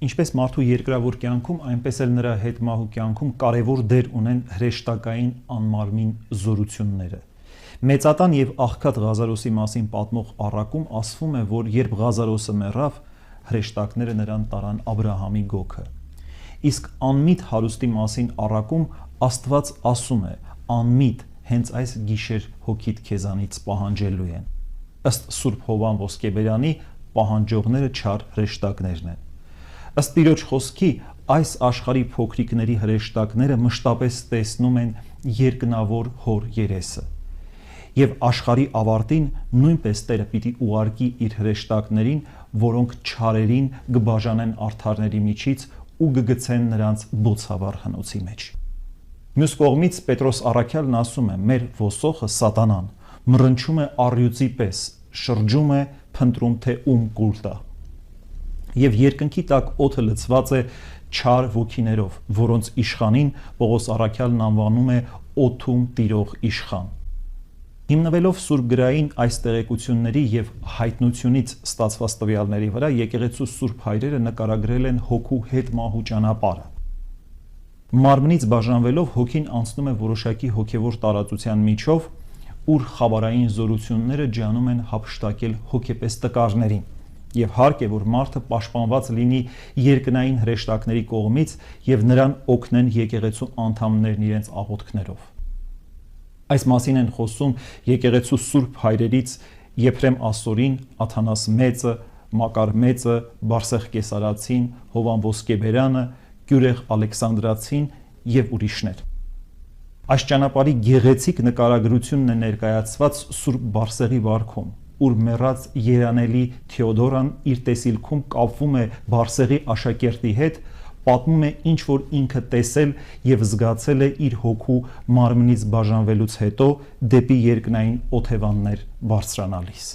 Ինչպես մարդու երկրավոր կյանքում, այնպես էլ նրա հետմահու կյանքում կարևոր դեր ունեն հրեշտակային անմարմին զորությունները։ Մեծատան եւ աղքատ Ղազարոսի մասին պատմող առակում ասվում է, որ երբ Ղազարոսը մեռավ, հրեշտակները նրան տարան Աբրահամի գոգը։ Իսկ անմիտ հարուստի մասին առակում Աստված ասում է. «Անմիտ, հենց այս գիշեր հոգիդ քեզանից պահանջելու են»։ Ըստ Սուրբ Հովան Ոսկեբերյանի, պահանջողները չար հրեշտակներն են։ Ըստ Տիրոջ խոսքի, այս աշխարհի փոքրիկների հրեշտակները մշտապես տեսնում են երկնավոր Հոր երեսը։ Եվ աշխարհի ավարտին նույնպես Տերը պիտի ուղարկի իր հրեշտակներին, որոնք չարերին կբաժանեն արդարների միջից ու կգցեն նրանց բոցավառ հնոցի մեջ։ Մյուս կողմից Պետրոս առաքյալն ասում է. մեր ոսոխը Սատանան մռնչում է առյուծի պես, շրջում է, փնտրում թե ում կուլ տա։ Եվ երկնքի տակ օդը լցված է չար ոգիներով, որոնց իշխանին Պողոս առաքյալն անվանում է օդում տիրող իշխան։ Հիմնվելով Սուրբ գրային այս տեղեկությունների եւ հայտնությունից ստացված տվյալների վրա, եկեղեցու Սուրբ հայրերը նկարագրել են հոգու հետմահու ճանապարհը։ Մարմնից բաժանվելով հոգին անցնում է որոշակի հոգևոր տարածության միջով, ուր խաբարային զորությունները ջանում են հափշտակել հոգեպես տկարներին, եւ հարկ է, որ մարդը պաշտպանված լինի երկնային հրեշտակների կողմից եւ նրան օգնեն եկեղեցու անդամներն իրենց աղոթքներով։ Այս մասին են խոսում եկեղեցու Սուրբ հայրերից Եփրեմ Ասորին, Աթանաս Մեծը, Մակար Մեծը, Բարսեղ Կեսարացին, Հովան Ոսկեբերյանը, Գյուրեղ Ալեքսանդրացին եւ ուրիշներ։ Այս ճանապարհի գեղեցիկ նկարագրությունն է ներկայացված Սուրբ Բարսեղի վարքում, ուր մեռած երանելի Թեոդորան իր տեսիլքում կապվում է Բարսեղի աշակերտի հետ, պատմում է ինչ որ ինքը տեսել եւ զգացել է իր հոգու մարմնից բաժանվելուց հետո դեպի երկնային օթևաններ բարձրանալիս։